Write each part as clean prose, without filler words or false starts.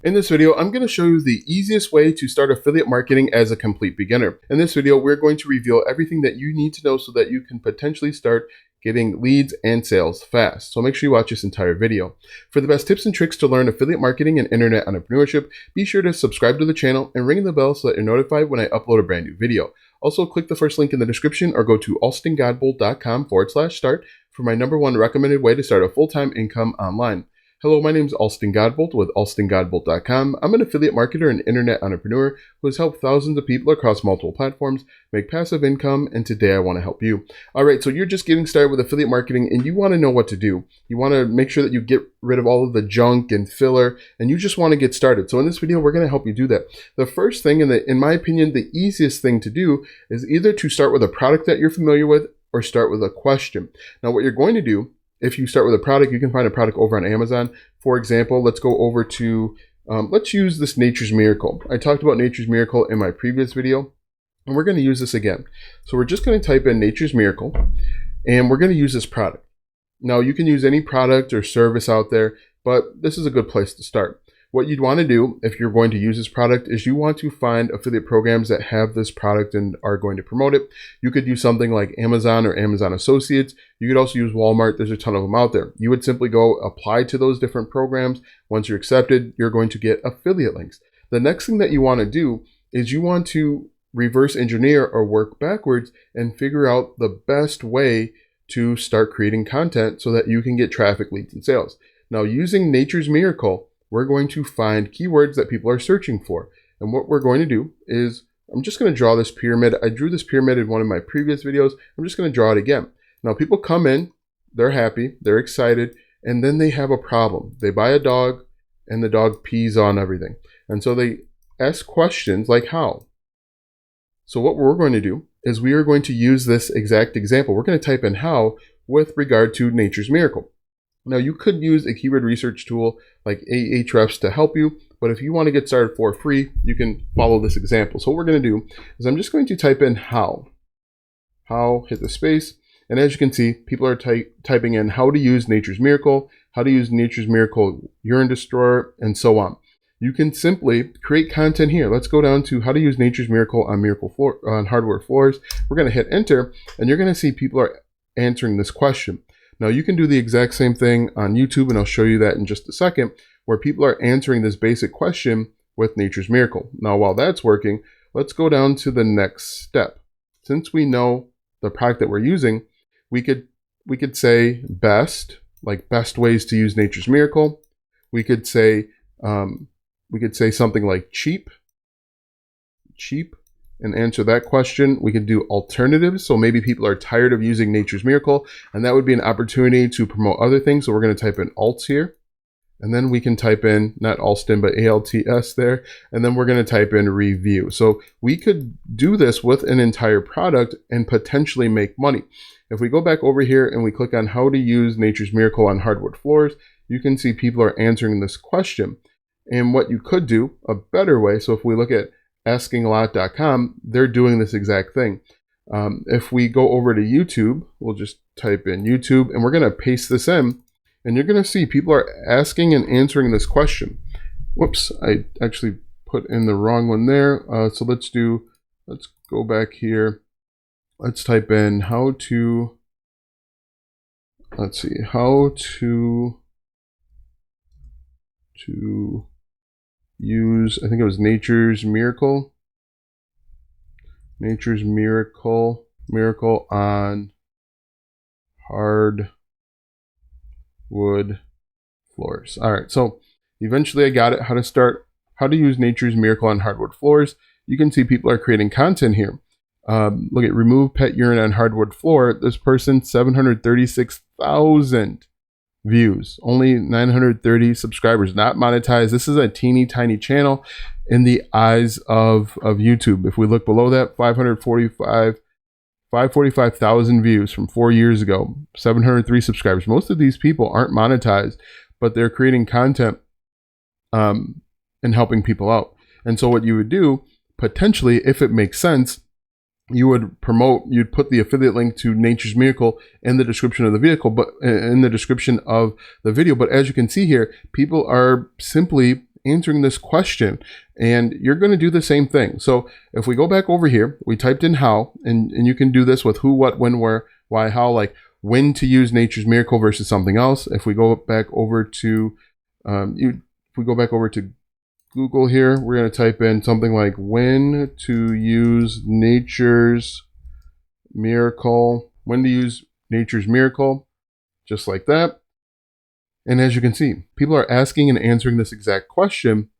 In this video, I'm going to show you the easiest way to start affiliate marketing as a complete beginner. In this video, we're going to reveal everything that you need to know so that you can potentially start getting leads and sales fast. So make sure you watch this entire video. For the best tips and tricks to learn affiliate marketing and internet entrepreneurship, be sure to subscribe to the channel and ring the bell so that you're notified when I upload a brand new video. Also, click the first link in the description or go to alstongodbolt.com/start for my #1 recommended way to start a full-time income online. Hello, my name is Alston Godbolt with alstongodbolt.com. I'm an affiliate marketer and internet entrepreneur who has helped thousands of people across multiple platforms make passive income, and today I want to help you. All right, so you're just getting started with affiliate marketing and you want to know what to do. You want to make sure that you get rid of all of the junk and filler, and you just want to get started. So in this video, we're going to help you do that. The first thing, and in my opinion, the easiest thing to do is either to start with a product that you're familiar with or start with a question. Now, what you're going to do, if you start with a product, you can find a product over on Amazon. For example, let's go over to, let's use this Nature's Miracle. I talked about Nature's Miracle in my previous video, and we're going to use this again. So we're just going to type in Nature's Miracle, and we're going to use this product. Now, you can use any product or service out there, but this is a good place to start. What you'd want to do if you're going to use this product is you want to find affiliate programs that have this product and are going to promote it. You could use something like Amazon or Amazon Associates. You could also use Walmart. There's a ton of them out there. You would simply go apply to those different programs. Once you're accepted, you're going to get affiliate links. The next thing that you want to do is you want to reverse engineer or work backwards and figure out the best way to start creating content so that you can get traffic, leads, and sales. Now, using Nature's Miracle, we're going to find keywords that people are searching for. And what we're going to do is, I'm just going to draw this pyramid. I drew this pyramid in one of my previous videos. I'm just going to draw it again. Now, people come in, they're happy, they're excited, and then they have a problem. They buy a dog, and the dog pees on everything. And so they ask questions like how. So what we're going to do is we are going to use this exact example. We're going to type in how with regard to Nature's Miracle. Now, you could use a keyword research tool like Ahrefs to help you, but if you want to get started for free, you can follow this example. So what we're going to do is I'm just going to type in how, hit the space, and as you can see, people are typing in how to use Nature's Miracle, how to use Nature's Miracle Urine Destroyer, and so on. You can simply create content here. Let's go down to how to use Nature's Miracle on hardwood floors. We're going to hit enter, and you're going to see people are answering this question. Now, you can do the exact same thing on YouTube, and I'll show you that in just a second, where people are answering this basic question with Nature's Miracle. Now, while that's working, let's go down to the next step. Since we know the product that we're using, we could say best, like best ways to use Nature's Miracle. We could say something like cheap, and answer that question. We could do alternatives. So maybe people are tired of using Nature's Miracle, and that would be an opportunity to promote other things. So we're going to type in alts here, and then we can type in, not Alston, but ALTS there, and then we're going to type in review. So we could do this with an entire product and potentially make money. If we go back over here and we click on how to use Nature's Miracle on hardwood floors, you can see people are answering this question. And what you could do, a better way, so if we look at AskingALot.com, they're doing this exact thing. If we go over to YouTube, we'll just type in YouTube, and we're going to paste this in, and you're going to see people are asking and answering this question. Whoops, I actually put in the wrong one there. So let's go back here. Let's type in how to use, I think it was Nature's Miracle on hardwood floors. All right, so eventually I got it, how to use Nature's Miracle on hardwood floors. You can see people are creating content here. Look at remove pet urine on hardwood floor. This person, 736,000 views, only 930 subscribers, not monetized. This is a teeny tiny channel in the eyes of YouTube. If we look below that, 545,000 views from 4 years ago, 703 subscribers. Most of these people aren't monetized, but they're creating content and helping people out. And so what you would do, potentially, if it makes sense, you'd put the affiliate link to Nature's Miracle in the description of the video, but as you can see here, people are simply answering this question, and you're going to do the same thing. So if we go back over here, we typed in how, and you can do this with who, what, when, where, why, how, like when to use Nature's Miracle versus something else. If we go back over to Google here, we're going to type in something like when to use Nature's Miracle, just like that. And as you can see, people are asking and answering this exact question,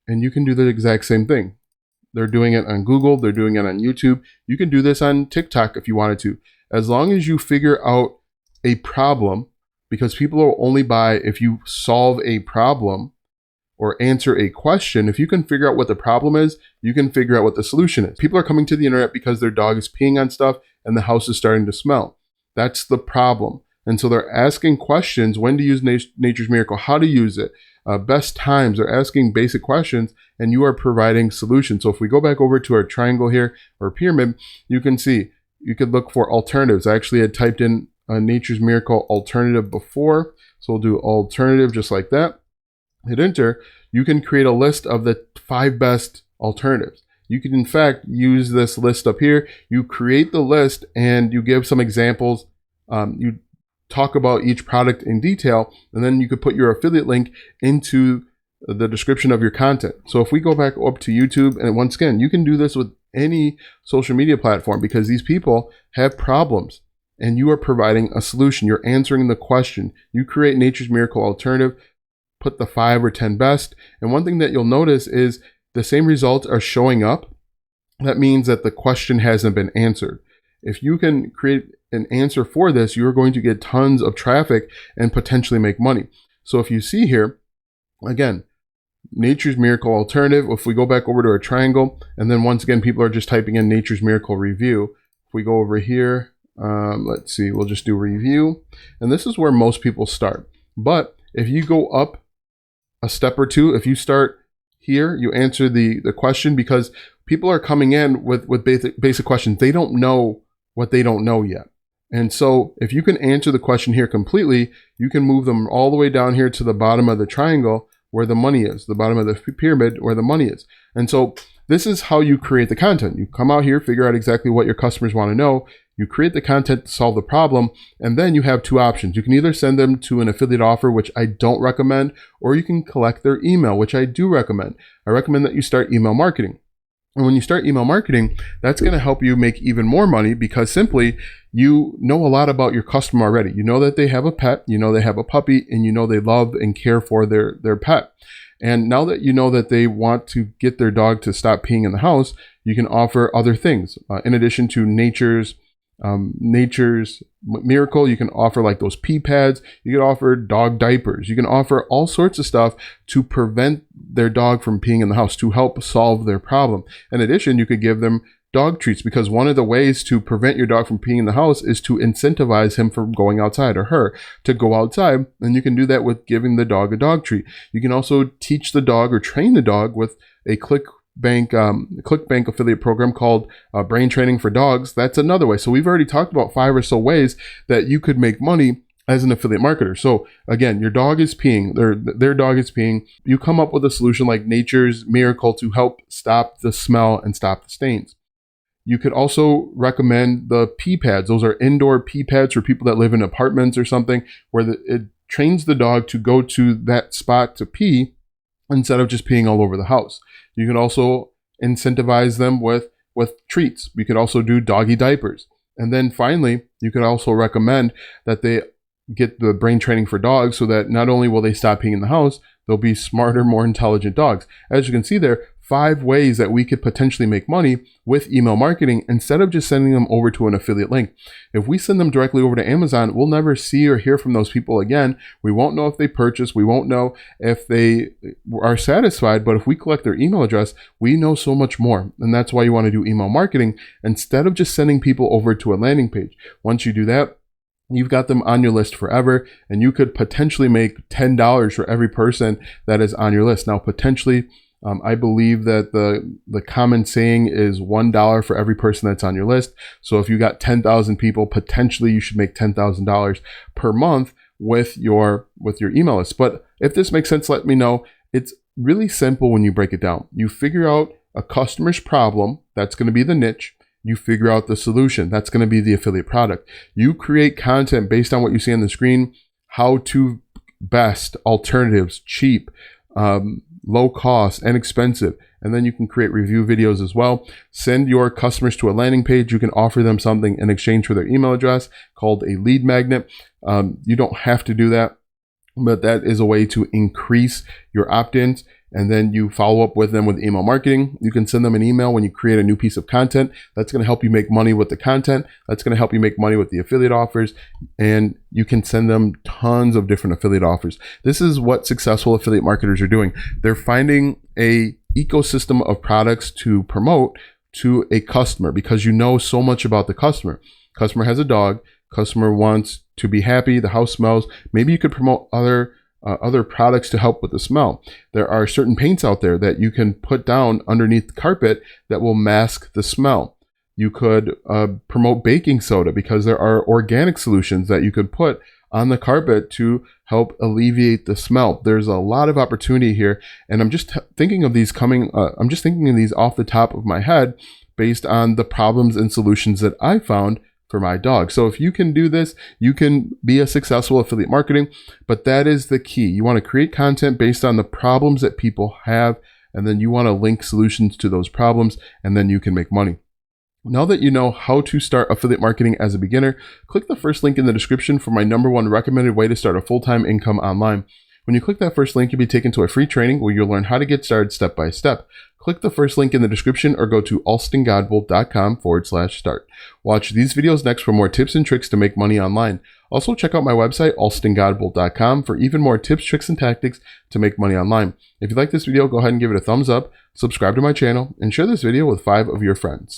and you can do the exact same thing. They're doing it on Google, they're doing it on YouTube. You can do this on TikTok if you wanted to. As long as you figure out a problem, because people will only buy if you solve a problem or answer a question. If you can figure out what the problem is, you can figure out what the solution is. People are coming to the internet because their dog is peeing on stuff and the house is starting to smell. That's the problem. And so they're asking questions: when to use Nature's Miracle, how to use it, best times. They're asking basic questions, and you are providing solutions. So if we go back over to our triangle here, or pyramid, you can see, you could look for alternatives. I actually had typed in Nature's Miracle alternative before. So we'll do alternative just like that. Hit enter. You can create a list of the 5 best alternatives. You can in fact use this list up here. You create the list and you give some examples. You talk about each product in detail, and then you could put your affiliate link into the description of your content. So if we go back up to YouTube, and once again, you can do this with any social media platform, because these people have problems and you are providing a solution. You're answering the question. You create Nature's Miracle alternative, put the 5 or 10 best. And one thing that you'll notice is the same results are showing up. That means that the question hasn't been answered. If you can create an answer for this, you're going to get tons of traffic and potentially make money. So if you see here, again, Nature's Miracle alternative, if we go back over to our triangle, and then once again, people are just typing in Nature's Miracle review. If we go over here, let's see, we'll just do review. And this is where most people start. But if you go up a step or two, if you start here, you answer the question, because people are coming in with basic questions. They don't know what they don't know yet. And so if you can answer the question here completely, you can move them all the way down here to the bottom of the triangle where the money is, the bottom of the pyramid where the money is. And so this is how you create the content. You come out here, figure out exactly what your customers want to know. You create the content to solve the problem, and then you have 2 options. You can either send them to an affiliate offer, which I don't recommend, or you can collect their email, which I do recommend. I recommend that you start email marketing. And when you start email marketing, that's going to help you make even more money, because simply you know a lot about your customer already. You know that they have a pet, you know they have a puppy, and you know they love and care for their pet. And now that you know that they want to get their dog to stop peeing in the house, you can offer other things. In addition to Nature's Miracle, you can offer like those pee pads. You can offer dog diapers. You can offer all sorts of stuff to prevent their dog from peeing in the house, to help solve their problem. In addition, you could give them dog treats, because one of the ways to prevent your dog from peeing in the house is to incentivize him from going outside, or her to go outside. And you can do that with giving the dog a dog treat. You can also teach the dog or train the dog with a ClickBank affiliate program called Brain Training for Dogs. That's another way. So we've already talked about 5 or so ways that you could make money as an affiliate marketer. So again, your dog is peeing, their dog is peeing. You come up with a solution like Nature's Miracle to help stop the smell and stop the stains. You could also recommend the pee pads. Those are indoor pee pads for people that live in apartments or something, where it trains the dog to go to that spot to pee instead of just peeing all over the house. You can also incentivize them with treats. We could also do doggy diapers. And then finally, you could also recommend that they get the brain training for dogs, so that not only will they stop peeing in the house, they'll be smarter, more intelligent dogs. As you can see there, 5 ways that we could potentially make money with email marketing instead of just sending them over to an affiliate link. If we send them directly over to Amazon, we'll never see or hear from those people again. We won't know if they purchase. We won't know if they are satisfied. But if we collect their email address, we know so much more. And that's why you want to do email marketing instead of just sending people over to a landing page. Once you do that, you've got them on your list forever, and you could potentially make $10 for every person that is on your list. Now, potentially, I believe that the common saying is $1 for every person that's on your list. So if you got 10,000 people, potentially you should make $10,000 per month with your email list. But if this makes sense, let me know. It's really simple when you break it down. You figure out a customer's problem, that's going to be the niche. You figure out the solution, that's going to be the affiliate product. You create content based on what you see on the screen, how to best, alternatives, cheap, low cost, and expensive. And then you can create review videos as well. Send your customers to a landing page. You can offer them something in exchange for their email address called a lead magnet. You don't have to do that, but that is a way to increase your opt-ins. And then you follow up with them with email marketing. You can send them an email when you create a new piece of content. That's going to help you make money with the content. That's going to help you make money with the affiliate offers. And you can send them tons of different affiliate offers. This is what successful affiliate marketers are doing. They're finding a ecosystem of products to promote to a customer because you know so much about the customer. Customer has a dog. Customer wants to be happy. The house smells. Maybe you could promote other products to help with the smell. There are certain paints out there that you can put down underneath the carpet that will mask the smell. You could promote baking soda because there are organic solutions that you could put on the carpet to help alleviate the smell. There's a lot of opportunity here, and I'm just thinking of these off the top of my head based on the problems and solutions that I found for my dog. So if you can do this, you can be a successful affiliate marketing, but that is the key. You want to create content based on the problems that people have, and then you want to link solutions to those problems, and then you can make money. Now that you know how to start affiliate marketing as a beginner, click the first link in the description for my #1 recommended way to start a full-time income online. When you click that first link, you'll be taken to a free training where you'll learn how to get started step by step. Click the first link in the description or go to alstongodbolt.com/start. Watch these videos next for more tips and tricks to make money online. Also, check out my website, alstongodbolt.com, for even more tips, tricks, and tactics to make money online. If you like this video, go ahead and give it a thumbs up, subscribe to my channel, and share this video with 5 of your friends.